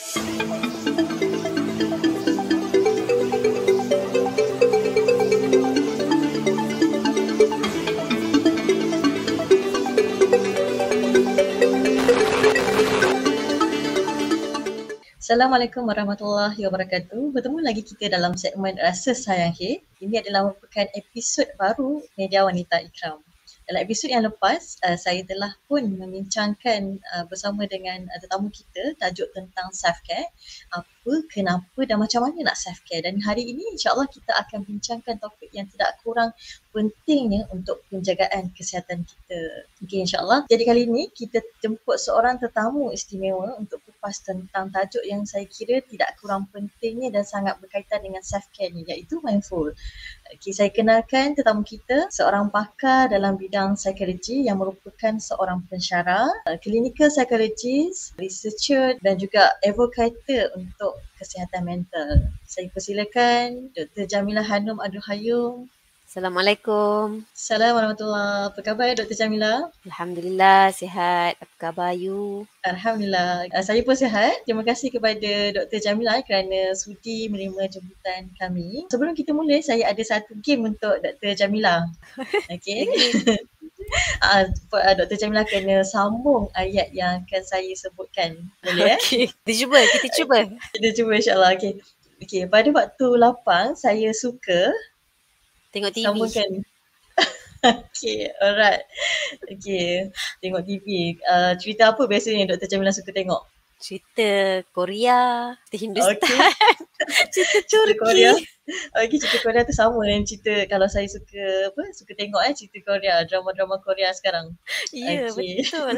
Assalamualaikum warahmatullahi wabarakatuh. Bertemu lagi kita dalam segmen Rasa Sayang K. Ini adalah merupakan episod baru Media Wanita Ikram. Dalam episod yang lepas, saya telah pun membincangkan bersama dengan tetamu kita tajuk tentang self-care. Apa, kenapa dan macam mana nak self-care. Dan hari ini insyaAllah kita akan bincangkan topik yang tidak kurang pentingnya untuk penjagaan kesihatan kita. Okey, insyaAllah. Jadi kali ini kita jemput seorang tetamu istimewa untuk kupas tentang tajuk yang saya kira tidak kurang pentingnya dan sangat berkaitan dengan self-care ni, iaitu mindful. Okay, saya kenalkan tetamu kita, seorang pakar dalam bidang psikologi yang merupakan seorang pensyarah, clinical psychologist, researcher dan juga advocator untuk kesihatan mental. Saya persilakan Dr. Jamilah Hanum Abdul Qayyum. Assalamualaikum. Assalamualaikum warahmatullahi wabarakatuh. Apa khabar Dr. Jamilah? Alhamdulillah, sihat. Apa khabar you? Alhamdulillah. Saya pun sihat. Terima kasih kepada Dr. Jamilah kerana sudi menerima jemputan kami. Sebelum kita mula, saya ada satu game untuk Dr. Jamilah. Okey. Dr. Jamilah kena sambung ayat yang akan saya sebutkan. Boleh? Okay. Kita cuba. Kita cuba insyaAllah. Okey, pada waktu lapang saya suka tengok TV. Sambungkan. Okay, alright. Okay, tengok TV. Cerita apa biasanya Dr. Jamilah suka tengok? Cerita Korea, cerita Hindustan, okay. cerita Turki. Korea. Okay, cerita Korea tu sama dengan cerita kalau saya suka tengok cerita Korea, drama-drama Korea sekarang. Ya, okay. Betul.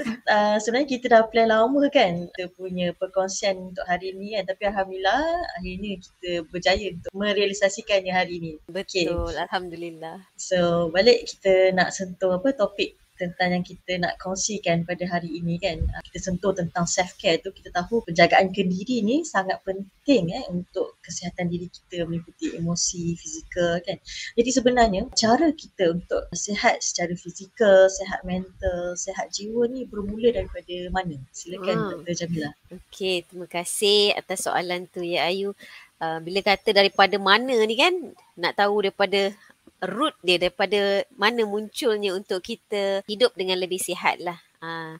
Sebenarnya kita dah plan lama kan kita punya perkongsian untuk hari ni kan, tapi Alhamdulillah hari ni kita berjaya untuk merealisasikannya hari ni. Betul, okay. Alhamdulillah. So, balik kita nak sentuh topik tentang yang kita nak kongsikan pada hari ini kan. Kita sentuh tentang self-care tu, kita tahu penjagaan diri ni sangat penting untuk kesihatan diri kita meliputi emosi, fizikal kan. Jadi sebenarnya cara kita untuk sihat secara fizikal, sihat mental, sihat jiwa ni bermula daripada mana? Silakan Dr. Jamilah. Okey, terima kasih atas soalan tu ya Ayu. Bila kata daripada mana ni kan, nak tahu daripada root dia, daripada mana munculnya untuk kita hidup dengan lebih sihat lah.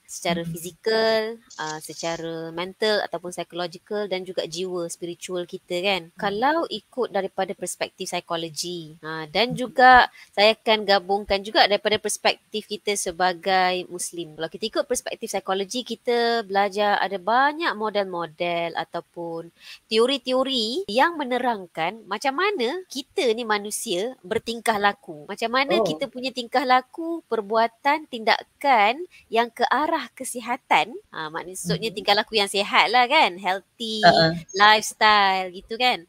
Secara fizikal, secara mental ataupun psychological dan juga jiwa spiritual kita kan. Kalau ikut daripada perspektif psikologi dan juga saya akan gabungkan juga daripada perspektif kita sebagai Muslim. Kalau kita ikut perspektif psikologi, kita belajar ada banyak model-model ataupun teori-teori yang menerangkan macam mana kita ni manusia bertingkah laku. Macam mana kita punya tingkah laku, perbuatan, tindakan yang ke arah kesihatan, maksudnya tingkah laku yang sihat lah kan, healthy lifestyle gitu kan.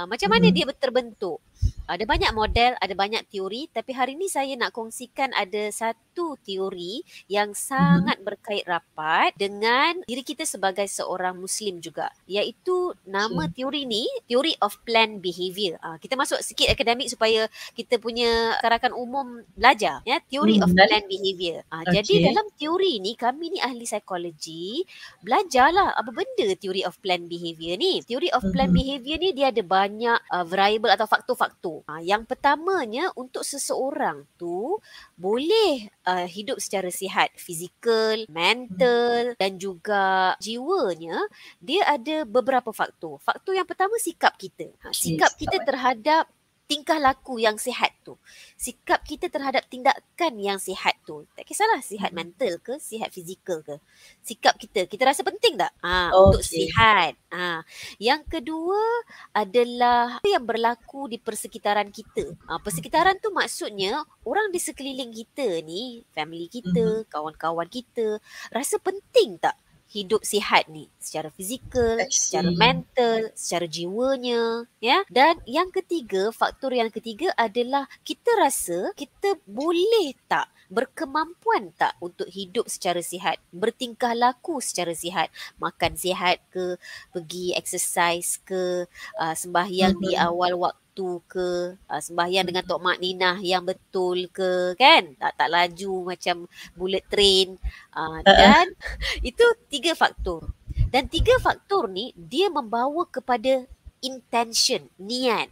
Macam mana dia terbentuk? Ada banyak model, ada banyak teori, tapi hari ni saya nak kongsikan ada satu teori yang sangat berkait rapat dengan diri kita sebagai seorang Muslim juga, iaitu nama teori ni, Theory of Planned Behavior. Kita masuk sikit akademik supaya kita punya karakan umum belajar ya, Theory of Planned Behavior. Jadi dalam teori ni, kami ni ahli psikologi belajarlah apa benda Theory of Planned Behavior ni. Theory of Planned Behavior ni dia ada banyak variable atau faktor-faktor. Yang pertamanya, untuk seseorang tu boleh hidup secara sihat, fizikal, mental dan juga jiwanya, dia ada beberapa faktor. Faktor yang pertama, sikap kita. Sikap kita terhadap tingkah laku yang sihat tu. Sikap kita terhadap tindakan yang sihat tu. Tak kisahlah sihat mental ke, sihat fizikal ke. Sikap kita rasa penting tak? Untuk sihat. Yang kedua adalah apa yang berlaku di persekitaran kita. Persekitaran tu maksudnya orang di sekeliling kita ni, family kita, kawan-kawan kita, rasa penting tak hidup sihat ni secara fizikal, secara mental, secara jiwanya, ya. Dan yang ketiga, faktor yang ketiga adalah kita rasa kita boleh tak, berkemampuan tak untuk hidup secara sihat, bertingkah laku secara sihat, makan sihat ke, pergi exercise ke, sembahyang di awal waktu ke, sembahyang dengan Tok Ninah yang betul ke, kan? Tak laju macam bullet train. Dan itu 3 faktor. Dan 3 faktor ni dia membawa kepada intention, niat.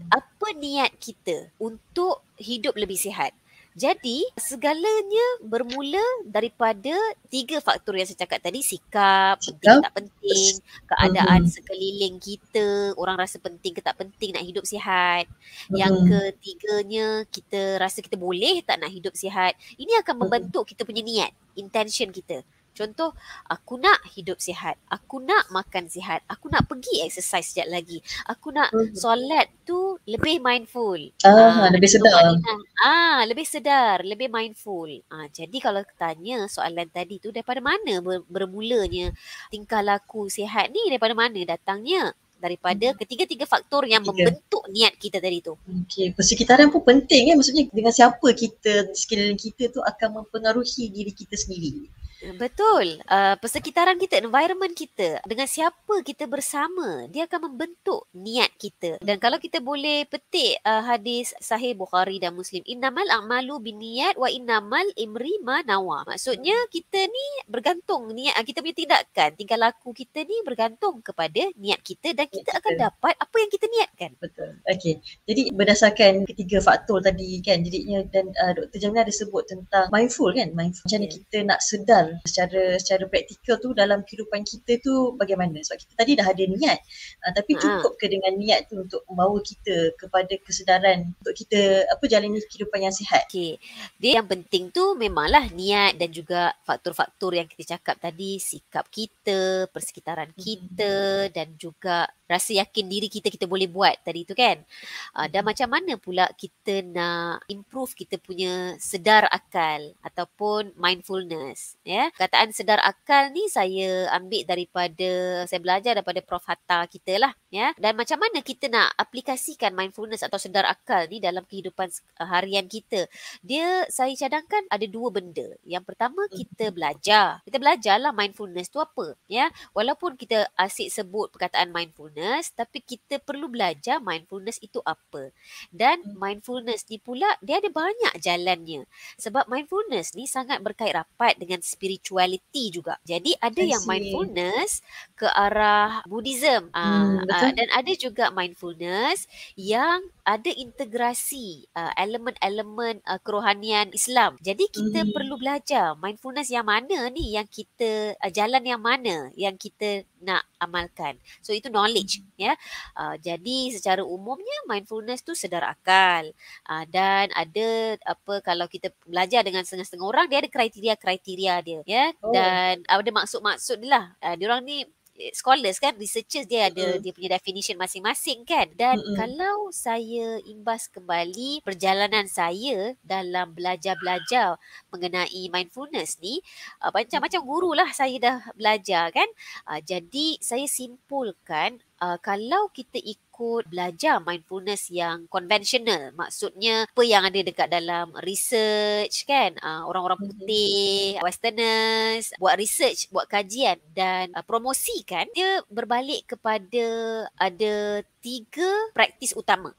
Apa niat kita untuk hidup lebih sihat? Jadi segalanya bermula daripada 3 faktor yang saya cakap tadi, sikap, penting ke tak penting, keadaan sekeliling kita, orang rasa penting ke tak penting nak hidup sihat. Yang ketiganya, kita rasa kita boleh tak nak hidup sihat. Ini akan membentuk kita punya niat, intention kita. Contoh, aku nak hidup sihat, aku nak makan sihat, aku nak pergi exercise sekejap lagi, aku nak solat tu lebih mindful. Lebih sedar. Lebih sedar, lebih mindful. Jadi kalau tanya soalan tadi tu, daripada mana bermulanya tingkah laku sihat ni, daripada mana datangnya? Daripada ketiga-tiga faktor yang membentuk niat kita tadi tu. Okey, persekitaran pun penting kan, maksudnya dengan siapa kita sekeliling kita tu akan mempengaruhi diri kita sendiri. Betul. Persekitaran kita, environment kita, dengan siapa kita bersama, dia akan membentuk niat kita. Dan kalau kita boleh petik hadis sahih Bukhari dan Muslim, innamal a'malu binniyat wa innamal imri ma nawa. Maksudnya kita ni bergantung, niat kita punya tindakan, tingkah laku kita ni bergantung kepada niat kita, dan kita akan dapat apa yang kita niatkan. Betul. Okey. Jadi berdasarkan ketiga faktor tadi kan, jadinya dan Dr. Jamila ada sebut tentang mindful kan, mindful. Macam mana kita nak sedar secara praktikal tu dalam kehidupan kita tu bagaimana? Sebab kita tadi dah ada niat, tapi cukup ke dengan niat tu untuk membawa kita kepada kesedaran untuk kita jalani kehidupan yang sihat? Okey, dia yang penting tu memanglah niat dan juga faktor-faktor yang kita cakap tadi, sikap kita, persekitaran kita, dan juga rasa yakin diri kita boleh buat tadi tu kan. Dan macam mana pula kita nak improve kita punya sedar akal ataupun mindfulness, ya. Kataan sedar akal ni saya ambil saya belajar daripada Prof Hatta kita lah, ya. Dan macam mana kita nak aplikasikan mindfulness atau sedar akal ni dalam kehidupan harian kita. Saya cadangkan ada 2 benda. Yang pertama, kita belajarlah mindfulness tu apa, ya. Walaupun kita asyik sebut perkataan mindfulness, tapi kita perlu belajar mindfulness itu apa. Dan mindfulness ni pula dia ada banyak jalannya. Sebab mindfulness ni sangat berkait rapat dengan spirituality juga. Jadi ada yang mindfulness ke arah Buddhism, dan ada juga mindfulness yang ada integrasi elemen-elemen kerohanian Islam. Jadi kita perlu belajar mindfulness yang mana ni, yang kita jalan yang mana yang kita nak amalkan. So itu knowledge, ya. Jadi secara umumnya mindfulness tu sedar akal. Dan ada kalau kita belajar dengan setengah-setengah orang, dia ada kriteria-kriteria dia, ya. Dan ada maksud-maksud dia lah. Diorang ni scholars kan, researchers, dia ada dia punya definition masing-masing kan. Dan kalau saya imbas kembali perjalanan saya dalam belajar mengenai mindfulness ni, macam-macam guru lah saya dah belajar kan. Jadi saya simpulkan, kalau kita ikut belajar mindfulness yang konvensional, maksudnya apa yang ada dekat dalam research kan, orang-orang putih, westerners buat research, buat kajian dan promosikan, dia berbalik kepada ada 3 praktis utama.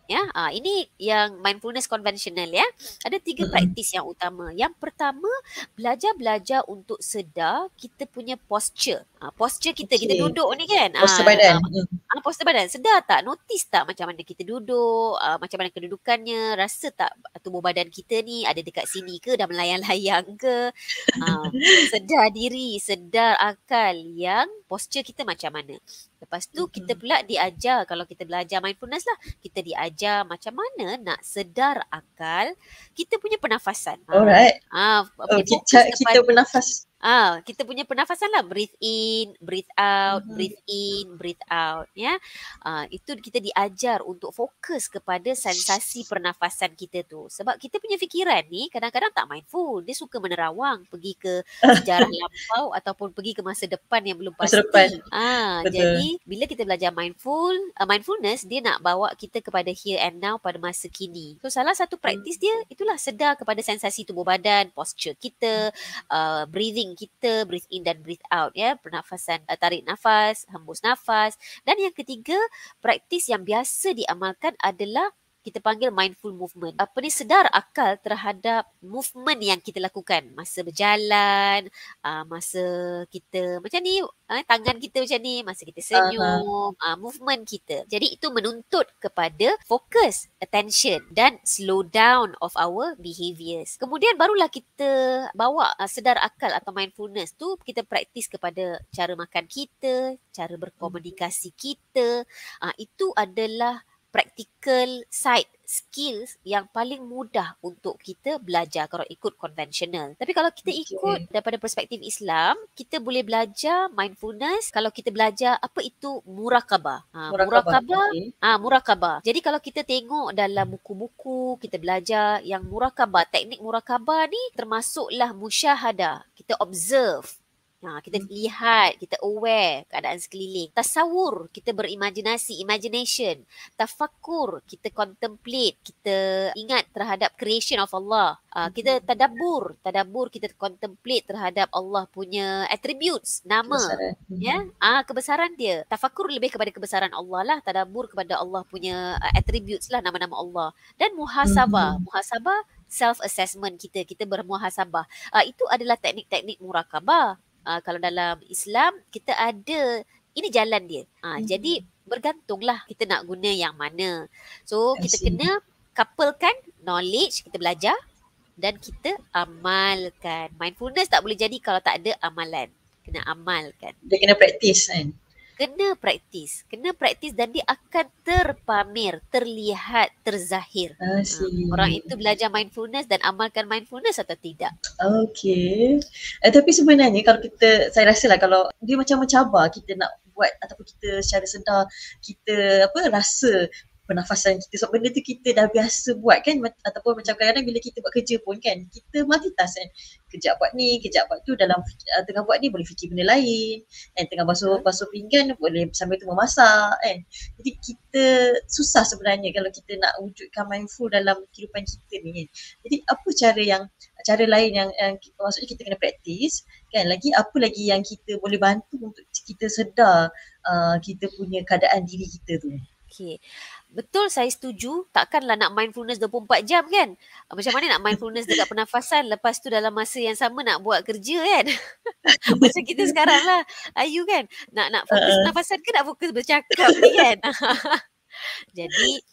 Ya, ini yang mindfulness konvensional, ya. Ada 3 praktis yang utama. Yang pertama, belajar untuk sedar kita punya posture. Posture kita duduk ni kan. Posture badan. Posture badan. Sedar tak? Notice tak macam mana kita duduk? Macam mana kedudukannya? Rasa tak tubuh badan kita ni ada dekat sini ke? Dah melayang-layang ke? Sedar diri, sedar akal yang posture kita macam mana. Lepas tu kita pula diajar, kalau kita belajar mindfulness lah, kita diajar macam mana nak sedar akal kita punya pernafasan. Alright. Kita bernafas. Kita punya pernafasan lah, breathe in, breathe out, breathe in, breathe out, ya. Itu kita diajar untuk fokus kepada sensasi pernafasan kita tu. Sebab kita punya fikiran ni kadang-kadang tak mindful, dia suka menerawang, pergi ke sejarah lampau ataupun pergi ke masa depan yang belum pasti. Jadi bila kita belajar mindfulness, dia nak bawa kita kepada here and now, pada masa kini. So salah satu praktis dia itulah sedar kepada sensasi tubuh badan, posture kita, breathing kita, breathe in dan breathe out, ya. Pernafasan, tarik nafas, hembus nafas. Dan yang ketiga, praktis yang biasa diamalkan adalah kita panggil mindful movement. Apa ni, sedar akal terhadap movement yang kita lakukan masa berjalan, masa kita macam ni, tangan kita macam ni, masa kita senyum, movement kita. Jadi itu menuntut kepada fokus, attention dan slow down of our behaviours. Kemudian barulah kita bawa sedar akal atau mindfulness tu kita praktis kepada cara makan kita, cara berkomunikasi kita. Itu adalah practical side skills yang paling mudah untuk kita belajar kalau ikut konvensional. Tapi kalau kita ikut daripada perspektif Islam, kita boleh belajar mindfulness kalau kita belajar apa itu muraqabah. Muraqabah. Jadi kalau kita tengok dalam buku-buku, kita belajar yang muraqabah, teknik muraqabah ni termasuklah musyahadah. Kita observe. Kita lihat, kita aware keadaan sekeliling. Tasawur, kita berimajinasi, imagination. Tafakkur, kita contemplate, kita ingat terhadap creation of Allah. Kita tadabbur, kita contemplate terhadap Allah punya attributes, nama. Kebesaran dia. Tafakkur lebih kepada kebesaran Allah lah. Tadabbur kepada Allah punya attributes lah, nama-nama Allah. Dan muhasabah. Muhasabah, self-assessment kita bermuhasabah. Itu adalah teknik-teknik muraqabah. Kalau dalam Islam, kita ada, ini jalan dia. Jadi, bergantunglah kita nak guna yang mana. So, kita kena couplekan knowledge, kita belajar dan kita amalkan. Mindfulness tak boleh jadi kalau tak ada amalan. Kena amalkan. Dia kena praktis kan? Kena praktis dan dia akan terpamer, terlihat, terzahir. Orang itu belajar mindfulness dan amalkan mindfulness atau tidak. Okey. Tapi sebenarnya kalau saya rasalah kalau dia macam mencabar kita nak buat ataupun kita secara sedar kita rasa pernafasan kita. Sebab benda tu kita dah biasa buat kan, ataupun macam kadang-kadang bila kita buat kerja pun kan, kita multitask kan. Kejap buat ni, kejap buat tu, dalam tengah buat ni boleh fikir benda lain, tengah basuh pinggan boleh sambil tu memasak kan. Jadi kita susah sebenarnya kalau kita nak wujudkan mindful dalam kehidupan kita ni kan. Jadi apa cara lain yang maksudnya kita kena praktis kan, apa lagi yang kita boleh bantu untuk kita sedar kita punya keadaan diri kita tu. Okey. Betul, saya setuju. Takkanlah nak mindfulness 24 jam kan? Macam mana nak mindfulness dekat pernafasan, lepas tu dalam masa yang sama nak buat kerja kan? Macam kita sekarang lah, Ayu kan? Nak fokus pernafasan ke nak fokus bercakap ni kan? Jadi,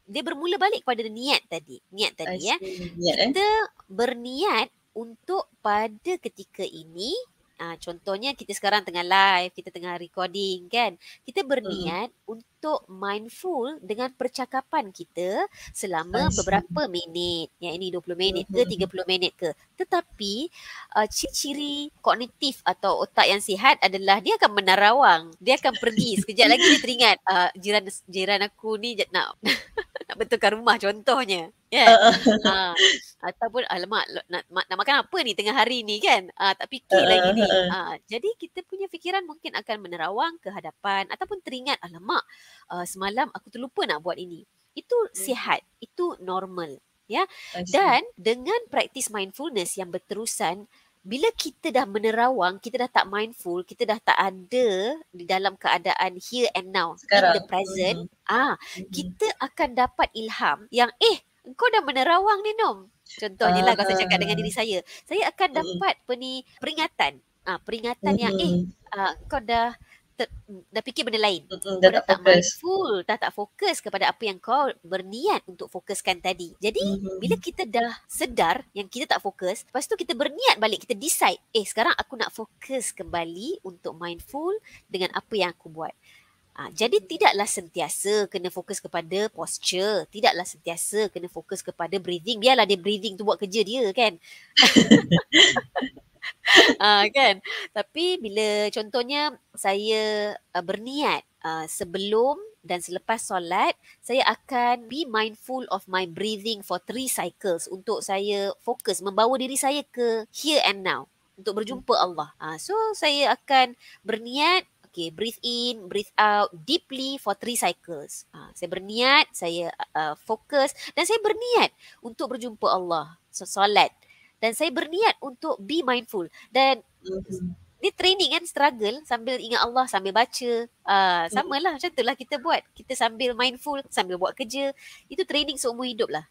dia bermula balik kepada niat tadi. Kita berniat untuk pada ketika ini, contohnya kita sekarang tengah live, kita tengah recording kan. Kita berniat untuk mindful dengan percakapan kita selama beberapa minit. Yang ini 20 minit ke 30 minit ke. Tetapi ciri-ciri kognitif atau otak yang sihat adalah dia akan menerawang. Dia akan pergi. Sekejap lagi dia teringat jiran aku ni nak betulkan rumah contohnya. Ataupun alamak nak makan apa ni tengah hari ni kan, tak fikir lagi ni. Jadi kita punya fikiran mungkin akan menerawang ke hadapan ataupun teringat, alamak semalam aku terlupa nak buat ini. Itu sihat, itu normal ya. Dan dengan praktis mindfulness yang berterusan, bila kita dah menerawang, kita dah tak mindful, kita dah tak ada di dalam keadaan here and now, sekarang, in the present, kita akan dapat ilham yang engkau dah menerawang ni Nom. Contohnya lah kalau saya cakap dengan diri saya akan dapat peringatan. Peringatan yang kau dah fikir benda lain. Kau dah tak mindful, tak fokus kepada apa yang kau berniat untuk fokuskan tadi. Jadi bila kita dah sedar yang kita tak fokus, lepas tu kita berniat balik, kita decide, sekarang aku nak fokus kembali untuk mindful dengan apa yang aku buat. Jadi tidaklah sentiasa kena fokus kepada posture, tidaklah sentiasa kena fokus kepada breathing. Biarlah dia breathing tu buat kerja dia kan. Kan. Tapi bila contohnya saya berniat sebelum dan selepas solat, saya akan be mindful of my breathing for 3 cycles untuk saya fokus membawa diri saya ke here and now untuk berjumpa Allah. So saya akan berniat, breathe in, breathe out deeply for 3 cycles. Saya berniat, saya fokus dan saya berniat untuk berjumpa Allah, solat. Dan saya berniat untuk be mindful. Dan Dia training kan, struggle sambil ingat Allah, sambil baca. Samalah macam itulah kita buat. Kita sambil mindful, sambil buat kerja. Itu training seumur hidup lah.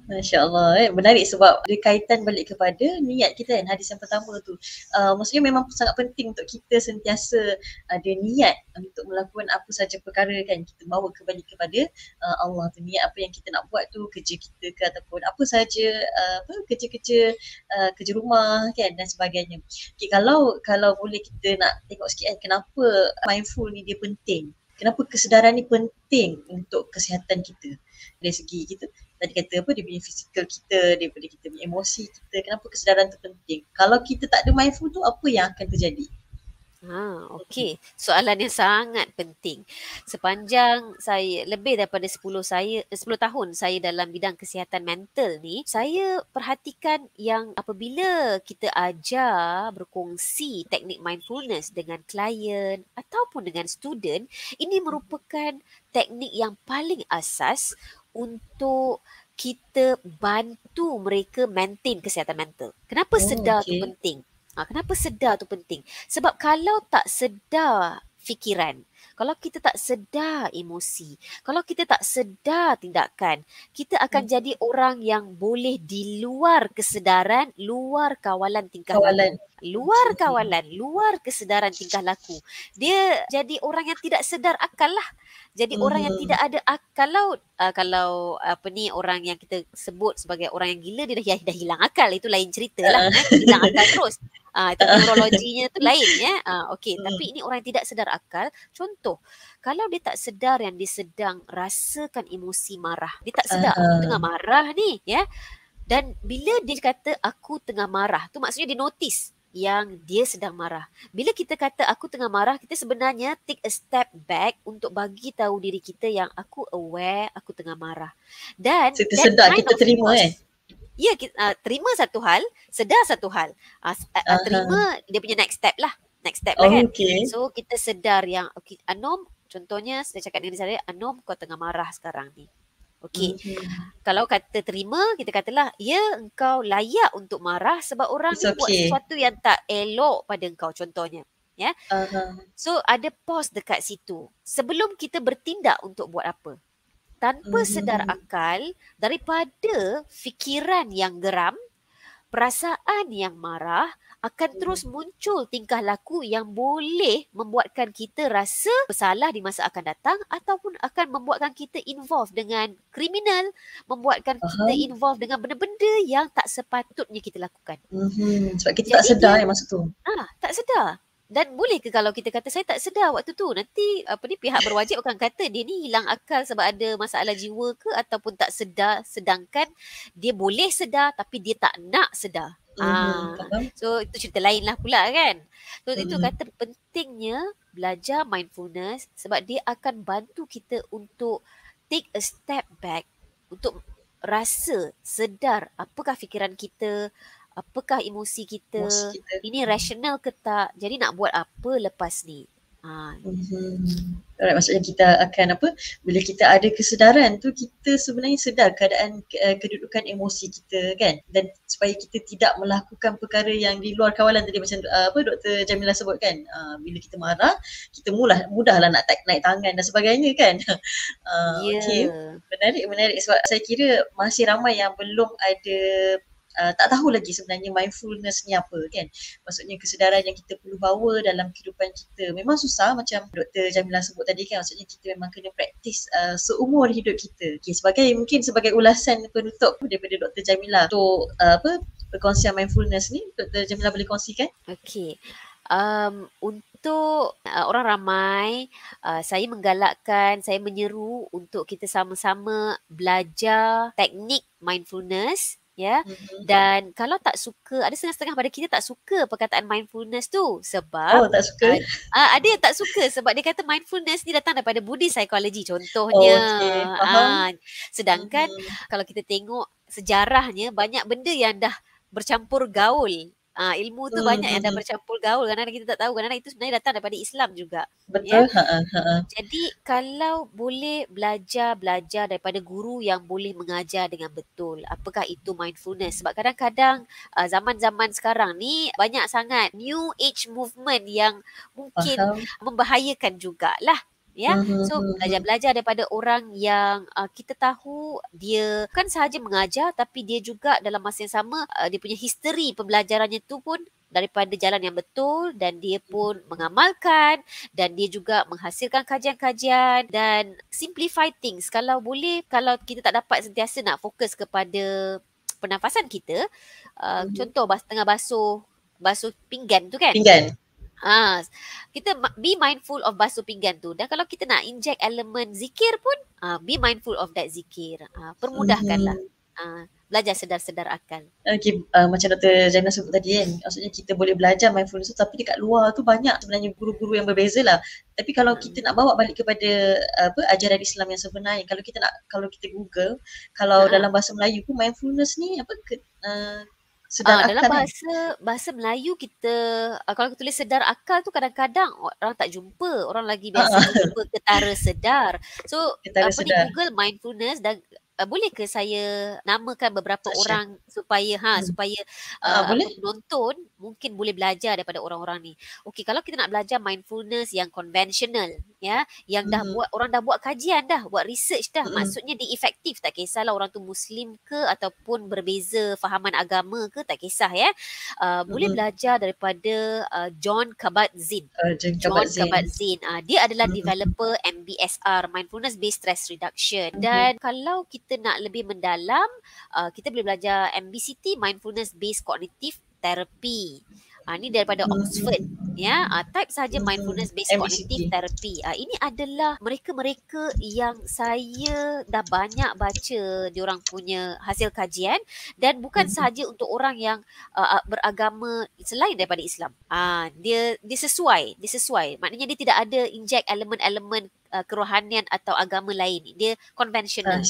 Masya Allah, menarik sebab dia kaitan balik kepada niat kita kan, hadis yang pertama tu. Maksudnya memang sangat penting untuk kita sentiasa ada niat untuk melakukan apa saja perkara kan, kita bawa kembali kepada Allah tu. Niat apa yang kita nak buat tu, kerja kita ke ataupun apa saja, kerja-kerja, kerja rumah kan dan sebagainya. Okay, kalau boleh kita nak tengok sikit kan, kenapa mindful ni dia penting. Kenapa kesedaran ni penting untuk kesihatan kita dari segi kita tadi kata apa, dia punya fizikal kita, daripada kita punya emosi kita, kenapa kesedaran tu penting. Kalau kita tak ada mindful tu, apa yang akan terjadi? Okey. Soalan yang sangat penting. Sepanjang saya lebih daripada 10 tahun saya dalam bidang kesihatan mental ni, saya perhatikan yang apabila kita ajar berkongsi teknik mindfulness dengan klien ataupun dengan student, ini merupakan teknik yang paling asas untuk kita bantu mereka maintain kesihatan mental. Kenapa sedar tu penting? Kenapa sedar tu penting? Sebab kalau tak sedar fikiran, kalau kita tak sedar emosi, kalau kita tak sedar tindakan, kita akan jadi orang yang boleh di luar kesedaran, luar kawalan tingkah laku. Luar kawalan, luar kesedaran tingkah laku. Dia jadi orang yang tidak sedar akal lah. Jadi orang yang tidak ada akal. Kalau apa ni, orang yang kita sebut sebagai orang yang gila, dia dah hilang akal. Itu lain cerita lah. Hilang akal terus. Itu neurologinya tu lain ya. Okey, tapi ini orang yang tidak sedar akal. Contoh, kalau dia tak sedar yang dia sedang rasakan emosi marah. Dia tak sedar aku tengah marah ni ya. Dan bila dia kata aku tengah marah, tu maksudnya dia notice yang dia sedang marah. Bila kita kata aku tengah marah, kita sebenarnya take a step back untuk bagi tahu diri kita yang aku aware aku tengah marah. Dan kita sedar, kita terima Ya, terima satu hal, sedar satu hal. Terima dia punya next step lah. Next step lah kan. So kita sedar yang okay, Anom, contohnya saya cakap dengan saya, Anom kau tengah marah sekarang ni. Okey. Kalau kata terima, kita katalah, ya engkau layak untuk marah sebab orang ni buat sesuatu yang tak elok pada engkau contohnya. Ya. So ada pause dekat situ. Sebelum kita bertindak untuk buat apa. Tanpa sedar akal, daripada fikiran yang geram, perasaan yang marah, akan terus muncul tingkah laku yang boleh membuatkan kita rasa bersalah di masa akan datang ataupun akan membuatkan kita involve dengan kriminal, membuatkan kita involve dengan benda-benda yang tak sepatutnya kita lakukan. Sebab kita tak sedar masa tu. Tak sedar. Dan boleh ke kalau kita kata saya tak sedar waktu tu, nanti pihak berwajib akan kata dia ni hilang akal sebab ada masalah jiwa ke ataupun tak sedar, sedangkan dia boleh sedar tapi dia tak nak sedar. So itu cerita lain lah pula kan. So itu kata pentingnya belajar mindfulness sebab dia akan bantu kita untuk take a step back, untuk rasa, sedar apakah fikiran kita, apakah emosi kita, ini rasional ke tak, jadi nak buat apa lepas ni. Alright, maksudnya kita akan bila kita ada kesedaran tu, kita sebenarnya sedar keadaan kedudukan emosi kita kan, dan supaya kita tidak melakukan perkara yang di luar kawalan tadi macam Dr. Jamila sebut kan, bila kita marah kita mudahlah nak naik tangan dan sebagainya kan. Okay. Menarik sebab saya kira masih ramai yang belum ada tak tahu lagi sebenarnya mindfulness ni apa kan. Maksudnya kesedaran yang kita perlu bawa dalam kehidupan kita. Memang susah macam Dr. Jamila sebut tadi kan. Maksudnya kita memang kena praktis seumur hidup kita. Okay, mungkin sebagai ulasan penutup daripada Dr. Jamila untuk perkongsian mindfulness ni, Dr. Jamila boleh kongsikan? Okay. Untuk orang ramai, saya menggalakkan, saya menyeru untuk kita sama-sama belajar teknik mindfulness. Ya, dan kalau tak suka, ada setengah-setengah pada kita tak suka perkataan mindfulness tu sebab tak suka. Ada yang tak suka sebab dia kata mindfulness ni datang daripada Buddhist psychology contohnya. Sedangkan kalau kita tengok sejarahnya, banyak benda yang dah bercampur gaul Ilmu tu Hmm, banyak yang dah hmm. bercampur gaul. Kadang-kadang kita tak tahu. Kadang-kadang itu sebenarnya datang daripada Islam juga. Ya. Betul. Ha. Jadi kalau boleh belajar daripada guru yang boleh mengajar dengan betul, apakah itu mindfulness? Sebab kadang-kadang zaman-zaman sekarang ni banyak sangat new age movement yang mungkin Faham. membahayakan jugalah. Ya, so Hmm. belajar-belajar daripada orang yang kita tahu dia bukan sahaja mengajar tapi dia juga dalam masa yang sama dia punya history pembelajarannya tu pun daripada jalan yang betul dan dia pun mengamalkan dan dia juga menghasilkan kajian-kajian dan simplify things. Kalau boleh, kalau kita tak dapat sentiasa nak fokus kepada pernafasan kita, Hmm. contoh tengah basuh pinggan tu kan. Pinggan. Kita be mindful of basuh pinggan tu. Dan kalau kita nak inject elemen zikir pun, be mindful of that zikir. Permudahkanlah. Hmm. Belajar sedar-sedar akal. Okay, macam Dr. Jaina sebut tadi kan, maksudnya kita boleh belajar mindfulness tu, tapi dekat luar tu banyak sebenarnya guru-guru yang berbeza lah. Tapi kalau kita nak bawa balik kepada ajaran Islam yang sebenarnya, kalau kita Google, kalau dalam bahasa Melayu pun mindfulness ni sedar Dalam akal kan? bahasa Melayu kita kalau kita tulis sedar akal tu kadang-kadang orang tak jumpa, orang lagi biasa jumpa ketara sedar. So Ketara sedar. Google mindfulness dan boleh ke saya namakan beberapa Tak share. orang supaya supaya Boleh? penonton mungkin boleh belajar daripada orang-orang ni. Okey, kalau kita nak belajar mindfulness yang konvensional ya, yang orang dah buat kajian dah, buat research dah, maksudnya dia efektif, tak kisahlah orang tu muslim ke ataupun berbeza fahaman agama ke, tak kisah ya. Boleh belajar daripada John Kabat-Zinn. John Kabat-Zinn. Dia adalah developer MBSR, Mindfulness Based Stress Reduction. Dan kalau kita nak lebih mendalam, kita boleh belajar MBCT, Mindfulness Based Cognitive Therapy. Ini daripada Oxford. Ya, type saja mindfulness based cognitive therapy. Ini adalah mereka-mereka yang saya dah banyak baca diorang punya hasil kajian dan bukan sahaja untuk orang yang beragama selain daripada Islam. Dia sesuai. Maknanya dia tidak ada inject elemen-elemen kerohanian atau agama lain. Dia konvensional.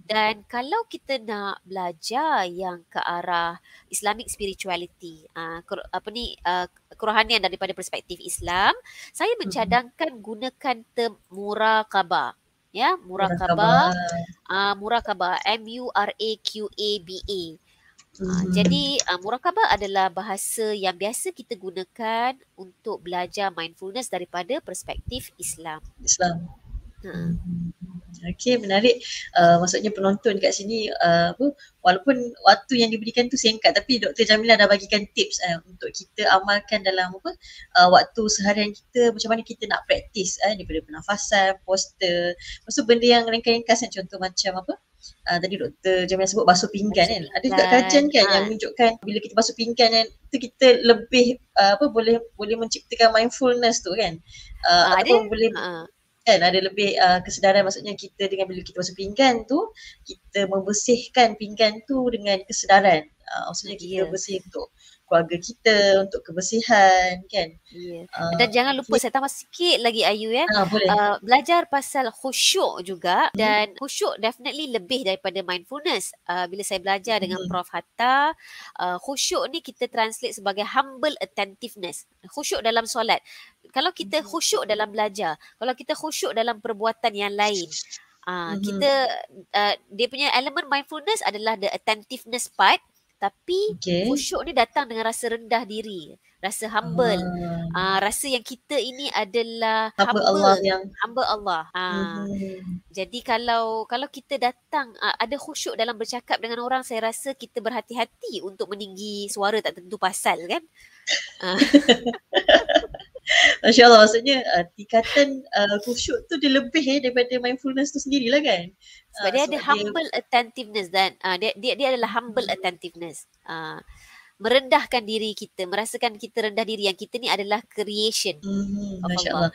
Dan kalau kita nak belajar yang ke arah Islamic spirituality, kerohanian daripada perspektif Islam, saya mencadangkan gunakan term muraqabah. Ya, muraqabah, MURAQABA. Jadi muraqabah adalah bahasa yang biasa kita gunakan untuk belajar mindfulness daripada perspektif Islam. Okey, menarik. Maksudnya penonton kat sini walaupun waktu yang diberikan tu singkat, tapi Dr. Jamilah dah bagikan tips untuk kita amalkan dalam waktu seharian kita, macam mana kita nak praktis daripada pernafasan, postur, maksud benda yang ringkas-ringkas contoh macam tadi Dr. Jamilah sebut basuh pinggan kan. Ada juga kajian kan yang menunjukkan bila kita basuh pinggan kan, tu kita lebih boleh menciptakan mindfulness tu kan. Ataupun boleh kan ada lebih kesedaran, maksudnya kita dengan bila kita basuh pinggan tu, kita membersihkan pinggan tu dengan kesedaran. Maksudnya kita bersih untuk keluarga kita, untuk kebersihan kan. Dan jangan lupa saya tambah sikit lagi Ayu ya. Belajar pasal khusyuk juga, dan khusyuk definitely lebih daripada mindfulness. Bila saya belajar dengan Prof Hatta, khusyuk ni kita translate sebagai humble attentiveness. Khusyuk dalam solat. Kalau kita khusyuk dalam belajar, kalau kita khusyuk dalam perbuatan yang lain, kita dia punya elemen mindfulness adalah the attentiveness part, tapi khusyuk ni datang dengan rasa rendah diri, rasa humble, rasa yang kita ini adalah hamba Allah. Jadi kalau kita datang ada khusyuk dalam bercakap dengan orang, saya rasa kita berhati-hati untuk meninggi suara tak tentu pasal kan. Masya Allah, maksudnya tingkatan khusyuk tu dia lebih daripada mindfulness tu sendirilah kan. Sebab dia ada humble attentiveness dan dia adalah humble attentiveness. Merendahkan diri kita, merasakan kita rendah diri, yang kita ni adalah creation of Masya Allah.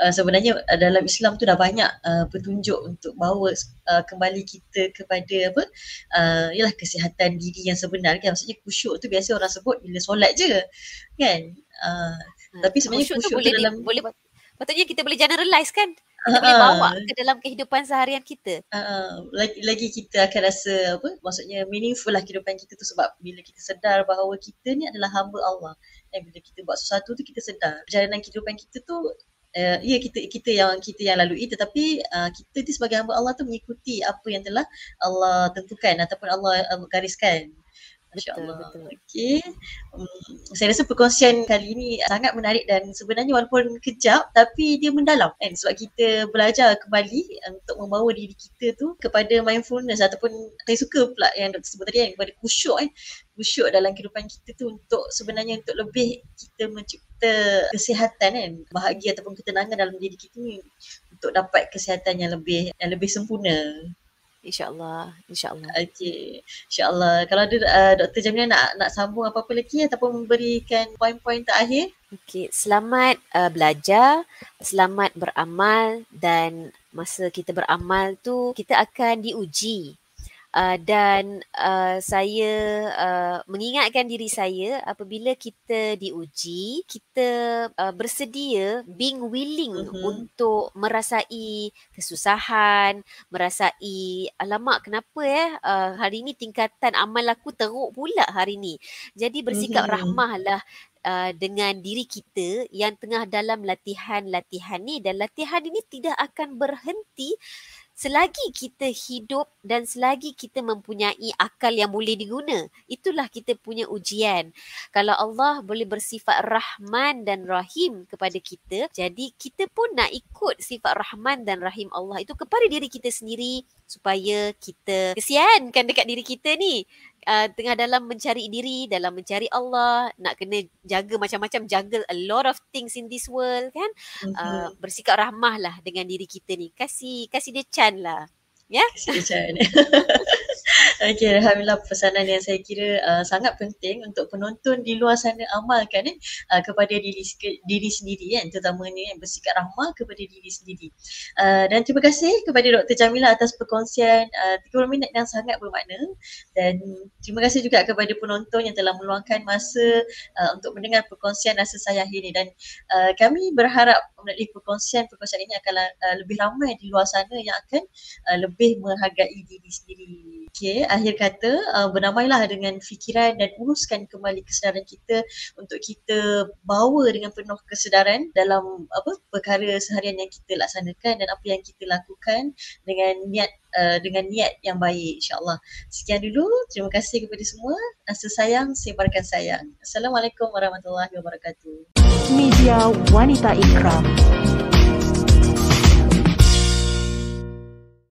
Sebenarnya dalam Islam tu dah banyak petunjuk untuk bawa kembali kita kepada ialah kesihatan diri yang sebenar kan. Maksudnya khusyuk tu biasa orang sebut bila solat je kan. Tapi sebenarnya khusyuk tu dalam boleh patutnya kita boleh generalize kan. kita boleh bawa Ha. ke dalam kehidupan seharian kita. Lagi kita akan rasa apa? Maksudnya meaningful lah kehidupan kita tu sebab bila kita sedar bahawa kita ni adalah hamba Allah. Dan bila kita buat sesuatu tu kita sedar perjalanan kehidupan kita tu ya kita yang lalui tetapi kita ni sebagai hamba Allah tu mengikuti apa yang telah Allah tentukan ataupun Allah gariskan. Masya Betul, Allah. betul. Okey. Saya rasa perkongsian kali ini sangat menarik dan sebenarnya walaupun kejap tapi dia mendalam kan sebab kita belajar kembali untuk membawa diri kita tu kepada mindfulness ataupun saya suka pula yang Dr. sebut tadi kan kepada khusyuk dalam kehidupan kita tu untuk sebenarnya untuk lebih kita mencipta kesihatan kan bahagia ataupun ketenangan dalam diri kita ni untuk dapat kesihatan yang lebih sempurna. InsyaAllah, insyaAllah. Okey. InsyaAllah. Kalau ada Dr. Jamilah nak sambung apa-apa lagi ataupun memberikan poin-poin terakhir? Okey, selamat belajar, selamat beramal dan masa kita beramal tu kita akan diuji. Dan saya mengingatkan diri saya apabila kita diuji, kita bersedia being willing untuk merasai kesusahan, merasai alamak kenapa hari ni tingkatan amal aku teruk pula hari ni. Jadi bersikap rahmahlah dengan diri kita yang tengah dalam latihan-latihan ni dan latihan ini tidak akan berhenti selagi kita hidup dan selagi kita mempunyai akal yang boleh diguna. Itulah kita punya ujian. Kalau Allah boleh bersifat Rahman dan Rahim kepada kita, jadi kita pun nak ikut sifat Rahman dan Rahim Allah itu kepada diri kita sendiri supaya kita kesiankan dekat diri kita ni. Tengah dalam mencari diri, dalam mencari Allah, nak kena jaga macam-macam, juggle a lot of things in this world kan. Bersikap rahmah lah dengan diri kita ni. Kasih dia chance lah. Ya? Kasih dia chance. Okey, alhamdulillah pesanan yang saya kira sangat penting untuk penonton di luar sana amalkan kepada diri sendiri kan, terutamanya bersikap rahmah kepada diri sendiri. Dan terima kasih kepada Dr. Jamilah atas perkongsian 30 minit yang sangat bermakna dan terima kasih juga kepada penonton yang telah meluangkan masa untuk mendengar perkongsian rasa sayang ini dan kami berharap melalui perkongsian ini akan lebih ramai di luar sana yang akan lebih menghargai diri sendiri. Okey, akhir kata berdamailah dengan fikiran dan uruskan kembali kesedaran kita untuk kita bawa dengan penuh kesedaran dalam perkara seharian yang kita laksanakan dan apa yang kita lakukan dengan niat yang baik insya-Allah. Sekian dulu, terima kasih kepada semua. Rasa sayang, sebarkan sayang. Assalamualaikum warahmatullahi wabarakatuh. Media Wanita Ikram.